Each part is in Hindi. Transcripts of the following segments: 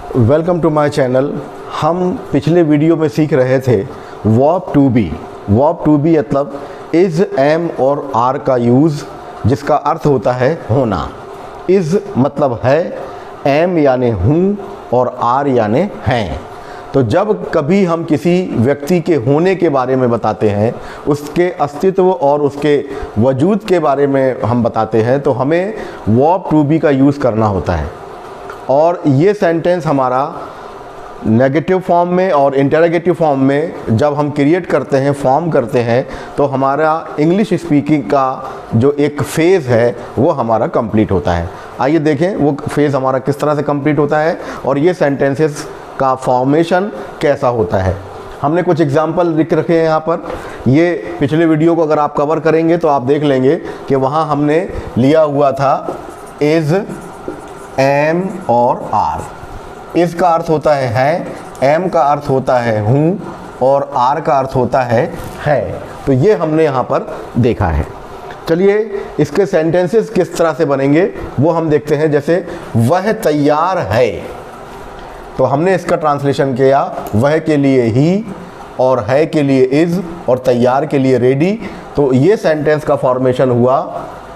Welcome to my channel. हम पिछले वीडियो में सीख रहे थे verb to be. Verb to be मतलब इज़, एम और आर का यूज़, जिसका अर्थ होता है होना। इज़ मतलब है, एम यानी हूँ और आर यानी हैं। तो जब कभी हम किसी व्यक्ति के होने के बारे में बताते हैं, उसके अस्तित्व और उसके वजूद के बारे में हम बताते हैं, तो हमें वर्ब टू बी का यूज़ करना होता है। और ये सेंटेंस हमारा नेगेटिव फॉर्म में और इंटरोगेटिव फॉर्म में जब हम क्रिएट करते हैं, फॉर्म करते हैं, तो हमारा इंग्लिश स्पीकिंग का जो एक फ़ेज़ है वो हमारा कंप्लीट होता है। आइए देखें वो फेज़ हमारा किस तरह से कंप्लीट होता है और ये सेंटेंसेस का फॉर्मेशन कैसा होता है। हमने कुछ एग्जाम्पल लिख रखे हैं यहाँ पर। ये पिछले वीडियो को अगर आप कवर करेंगे तो आप देख लेंगे कि वहाँ हमने लिया हुआ था इज़, एम और आर। इज़ का अर्थ होता है, एम का अर्थ होता है हूँ और आर का अर्थ होता है। तो ये हमने यहाँ पर देखा है। चलिए इसके सेंटेंसेस किस तरह से बनेंगे वो हम देखते हैं। जैसे वह तैयार है, तो हमने इसका ट्रांसलेशन किया वह के लिए ही और है के लिए इज़ और तैयार के लिए रेडी। तो ये सेंटेंस का फॉर्मेशन हुआ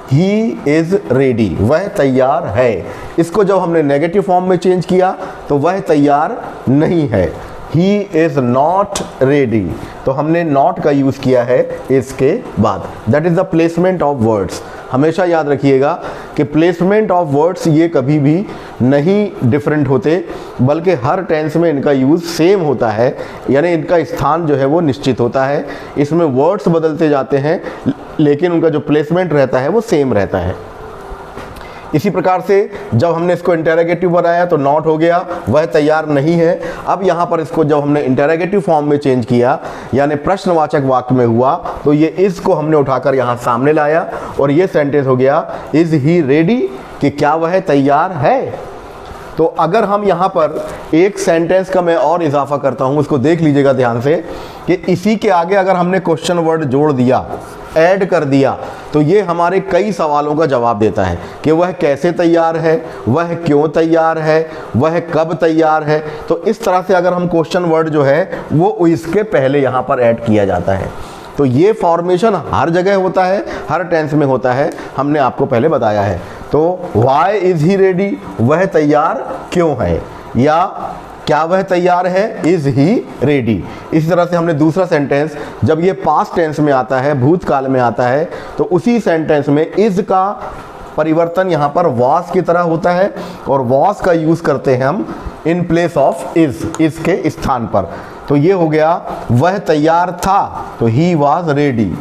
ही इज़ रेडी, वह तैयार है। इसको जब हमने नेगेटिव फॉर्म में चेंज किया तो वह तैयार नहीं है, ही इज़ नॉट रेडी। तो हमने नॉट का यूज़ किया है इसके बाद। That is the placement of words. हमेशा याद रखिएगा कि प्लेसमेंट ऑफ वर्ड्स ये कभी भी नहीं डिफरेंट होते, बल्कि हर टेंस में इनका यूज़ सेम होता है, यानी इनका स्थान जो है वो निश्चित होता है। इसमें वर्ड्स बदलते जाते हैं लेकिन उनका जो प्लेसमेंट रहता है वो सेम रहता है। इसी प्रकार से जब हमने इसको इंटरोगेटिव बनाया तो नॉट हो गया, वह तैयार नहीं है। अब यहाँ पर इसको जब हमने इंटरोगेटिव फॉर्म में चेंज किया, यानी प्रश्नवाचक वाक्य में हुआ, तो ये इज़ को हमने उठाकर यहाँ सामने लाया और ये सेंटेंस हो गया इज़ ही रेडी, कि क्या वह तैयार है। तो अगर हम यहाँ पर एक सेंटेंस का मैं और इजाफा करता हूँ, उसको देख लीजिएगा ध्यान से, कि इसी के आगे अगर हमने क्वेश्चन वर्ड जोड़ दिया, ऐड कर दिया, तो ये हमारे कई सवालों का जवाब देता है कि वह कैसे तैयार है, वह क्यों तैयार है, वह कब तैयार है। तो इस तरह से अगर हम क्वेश्चन वर्ड जो है वो इसके पहले यहाँ पर ऐड किया जाता है। तो ये फॉर्मेशन हर जगह होता है, हर टेंस में होता है, हमने आपको पहले बताया है। तो वाई इज़ ही रेडी, वह तैयार क्यों है, या क्या वह तैयार है, इज़ ही रेडी। इसी तरह से हमने दूसरा सेंटेंस, जब ये पास्ट टेंस में आता है, भूतकाल में आता है, तो उसी सेंटेंस में इज़ का परिवर्तन यहाँ पर वाज की तरह होता है और वाज का यूज़ करते हैं हम इन प्लेस ऑफ इज़ के स्थान पर। तो ये हो गया वह तैयार था, तो ही वॉज रेडी।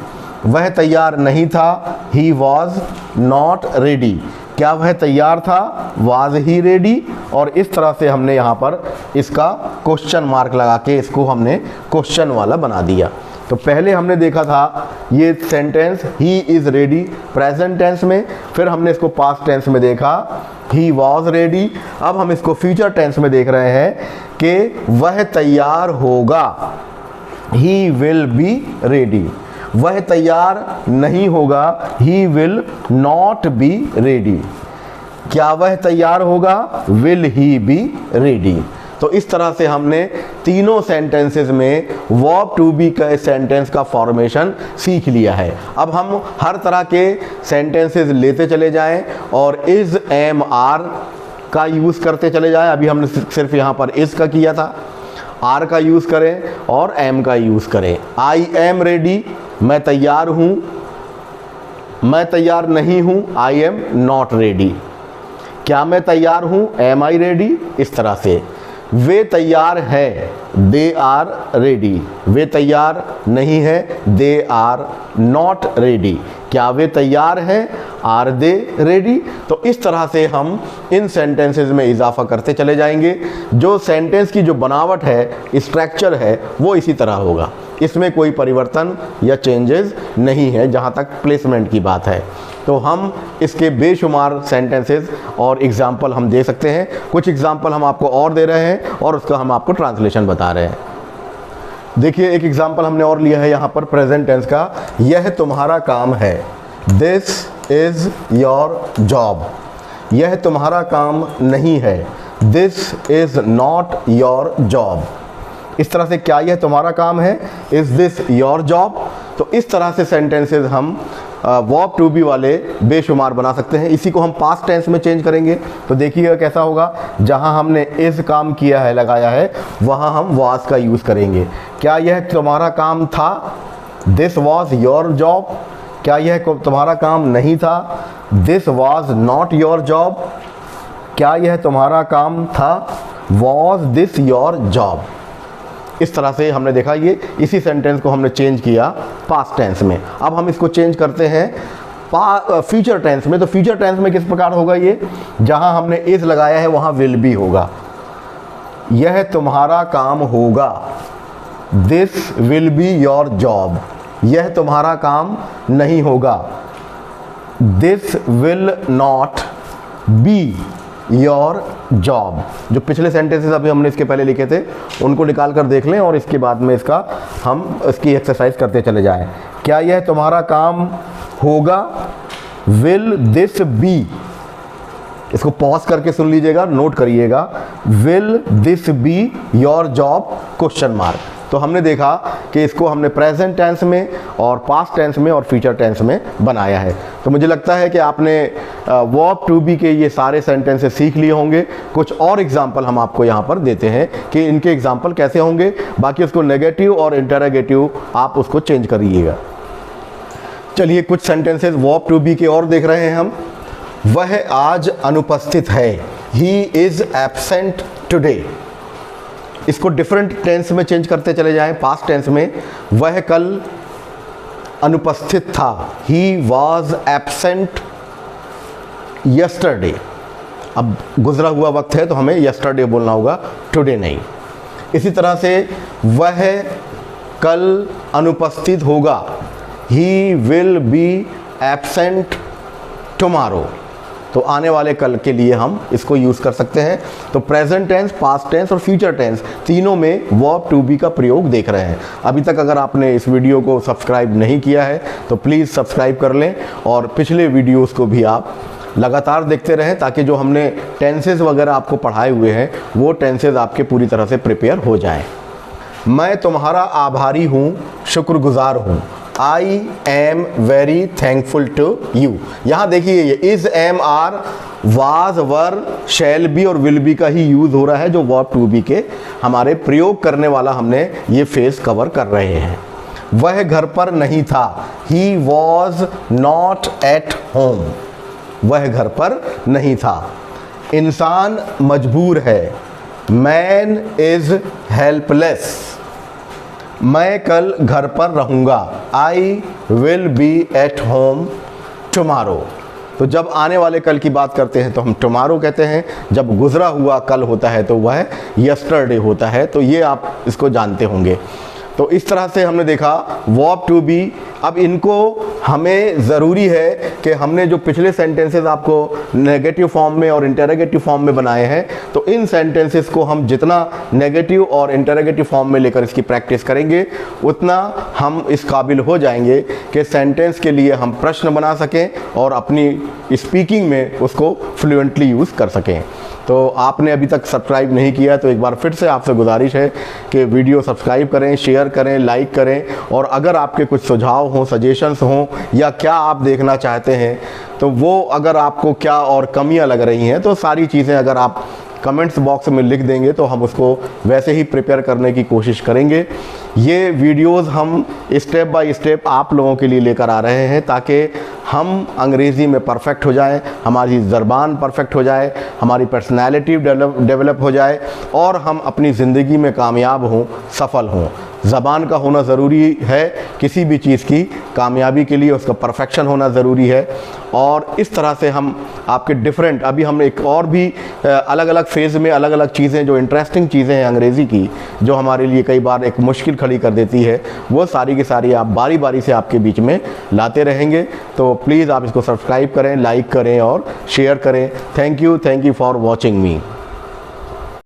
वह तैयार नहीं था, ही वॉज नॉट रेडी। क्या वह तैयार था, वाज ही रेडी। और इस तरह से हमने यहाँ पर इसका क्वेश्चन मार्क लगा के इसको हमने क्वेश्चन वाला बना दिया। तो पहले हमने देखा था ये sentence he is ready present tense में, फिर हमने इसको पास्ट टेंस में देखा ही वॉज रेडी। अब हम इसको फ्यूचर टेंस में देख रहे हैं कि वह तैयार होगा, ही विल बी रेडी। वह तैयार नहीं होगा, he will not be ready. क्या वह तैयार होगा, विल ही बी रेडी। तो इस तरह से हमने तीनों सेंटेंसेस में वर्ब टू बी का सेंटेंस का फॉर्मेशन सीख लिया है। अब हम हर तरह के सेंटेंसेस लेते चले जाएं और इज़, एम, आर का यूज़ करते चले जाएं। अभी हमने सिर्फ यहाँ पर इज़ का किया था, आर का यूज़ करें और एम का यूज़ करें। आई एम रेडी, मैं तैयार हूँ। मैं तैयार नहीं हूँ, आई एम नॉट रेडी। क्या मैं तैयार हूँ, एम आई रेडी। इस तरह से वे तैयार है, दे आर रेडी। वे तैयार नहीं है, दे आर नॉट रेडी। क्या वे तैयार हैं, आर दे रेडी। तो इस तरह से हम इन सेंटेंसेस में इजाफा करते चले जाएंगे। जो सेंटेंस की जो बनावट है, स्ट्रक्चर है, वो इसी तरह होगा। इसमें कोई परिवर्तन या चेंजेस नहीं है जहाँ तक प्लेसमेंट की बात है। तो हम इसके बेशुमार सेंटेंसेस और एग्जाम्पल हम दे सकते हैं। कुछ एग्जाम्पल हम आपको और दे रहे हैं और उसका हम आपको ट्रांसलेशन बता रहे हैं। देखिए एक एग्जाम्पल हमने और लिया है यहाँ पर प्रेजेंट टेंस का। यह तुम्हारा काम है, दिस इज़ योर जॉब। यह तुम्हारा काम नहीं है, this is not your job. इस तरह से क्या यह तुम्हारा काम है, इज़ दिस योर जॉब। तो इस तरह से सेंटेंसेस हम वर्ब टू बी वाले बेशुमार बना सकते हैं। इसी को हम पास्ट टेंस में चेंज करेंगे तो देखिएगा कैसा होगा। जहां हमने इज़ काम किया है, लगाया है, वहां हम वाज का यूज़ करेंगे। क्या यह तुम्हारा काम था, दिस वॉज योर जॉब। क्या यह तुम्हारा काम नहीं था, this was not your job. क्या यह तुम्हारा काम था, वॉज दिस योर जॉब। इस तरह से हमने देखा, ये इसी सेंटेंस को हमने चेंज किया पास्ट टेंस में। अब हम इसको चेंज करते हैं फ्यूचर टेंस में। तो फ्यूचर टेंस में किस प्रकार होगा ये, जहां हमने इज लगाया है वहां विल बी होगा। यह तुम्हारा काम होगा, this will be your job. यह तुम्हारा काम नहीं होगा, this will not be your job. जो पिछले सेंटेंसेस अभी हमने इसके पहले लिखे थे उनको निकाल कर देख लें और इसके बाद में हम इसकी एक्सरसाइज करते चले जाएं। क्या यह तुम्हारा काम होगा, विल दिस बी। इसको पॉज करके सुन लीजिएगा, नोट करिएगा, will this be your job question mark. तो हमने देखा कि इसको हमने प्रेजेंट टेंस में और पास्ट टेंस में और फ्यूचर टेंस में बनाया है। तो मुझे लगता है कि आपने वर्ब टू बी के ये सारे सेंटेंसेस सीख लिए होंगे। कुछ और एग्जाम्पल हम आपको यहाँ पर देते हैं कि इनके एग्जाम्पल कैसे होंगे। बाकी उसको नेगेटिव और इंटरोगेटिव आप उसको चेंज करिएगा। चलिए कुछ सेंटेंसेस वर्ब टू बी के और देख रहे हैं हम। वह आज अनुपस्थित है, ही इज़ एब्सेंट टुडे। इसको डिफरेंट टेंस में चेंज करते चले जाएं। पास्ट टेंस में वह कल अनुपस्थित था, ही वॉज एब्सेंट यस्टरडे। अब गुजरा हुआ वक्त है तो हमें यस्टरडे बोलना होगा, टुडे नहीं। इसी तरह से वह कल अनुपस्थित होगा, he will be absent tomorrow. तो आने वाले कल के लिए हम इसको यूज़ कर सकते हैं। तो प्रेजेंट टेंस, पास्ट टेंस और फ्यूचर टेंस तीनों में वर्ब टू बी का प्रयोग देख रहे हैं। अभी तक अगर आपने इस वीडियो को सब्सक्राइब नहीं किया है तो प्लीज़ सब्सक्राइब कर लें और पिछले वीडियोस को भी आप लगातार देखते रहें ताकि जो हमने टेंसेज वगैरह आपको पढ़ाए हुए हैं वो टेंसेज आपके पूरी तरह से प्रिपेयर हो जाएँ। मैं तुम्हारा आभारी हूँ, शुक्रगुजार हूँ। I am very thankful to you. यहाँ देखिए ये is, am, are, was, were, shall be और विल बी का ही यूज़ हो रहा है जो वर्ब टू बी के हमारे प्रयोग करने वाला हमने ये फेस कवर कर रहे हैं। वह घर पर नहीं था, he was not at home. वह घर पर नहीं था। इंसान मजबूर है, मैन इज हेल्पलेस। मैं कल घर पर रहूँगा, I will be at home tomorrow. तो जब आने वाले कल की बात करते हैं तो हम टुमारो कहते हैं। जब गुजरा हुआ कल होता है तो वह यस्टरडे होता है। तो ये आप इसको जानते होंगे। तो इस तरह से हमने देखा वर्ब टू बी। अब इनको हमें ज़रूरी है कि हमने जो पिछले सेंटेंसेस आपको नेगेटिव फॉर्म में और इंटरोगेटिव फॉर्म में बनाए हैं तो इन सेंटेंसेस को हम जितना नेगेटिव और इंटरोगेटिव फॉर्म में लेकर इसकी प्रैक्टिस करेंगे उतना हम इस काबिल हो जाएंगे कि सेंटेंस के लिए हम प्रश्न बना सकें और अपनी स्पीकिंग में उसको फ्लुएंटली यूज़ कर सकें। तो आपने अभी तक सब्सक्राइब नहीं किया तो एक बार फिर से आपसे गुजारिश है कि वीडियो सब्सक्राइब करें, शेयर करें, लाइक करें। और अगर आपके कुछ सुझाव हों, सजेशंस हों या क्या आप देखना चाहते हैं तो वो अगर आपको क्या और कमियां लग रही हैं तो सारी चीज़ें अगर आप कमेंट्स बॉक्स में लिख देंगे तो हम उसको वैसे ही प्रिपेयर करने की कोशिश करेंगे। ये वीडियोस हम स्टेप बाय स्टेप आप लोगों के लिए लेकर आ रहे हैं ताकि हम अंग्रेज़ी में परफेक्ट हो जाएं, हमारी ज़बान परफेक्ट हो जाए, हमारी पर्सनैलिटी डेवलप हो जाए और हम अपनी ज़िंदगी में कामयाब हों, सफल हों। ज़बान का होना ज़रूरी है किसी भी चीज़ की कामयाबी के लिए, उसका परफेक्शन होना ज़रूरी है। और इस तरह से हम आपके डिफरेंट, अभी हम एक और भी अलग अलग फेज़ में अलग अलग चीज़ें जो इंटरेस्टिंग चीज़ें हैं अंग्रेज़ी की जो हमारे लिए कई बार एक मुश्किल खड़ी कर देती है वो सारी की सारी आप बारी बारी से आपके बीच में लाते रहेंगे। तो प्लीज़ आप इसको सब्सक्राइब करें, लाइक करें और शेयर करें। Thank you for watching me.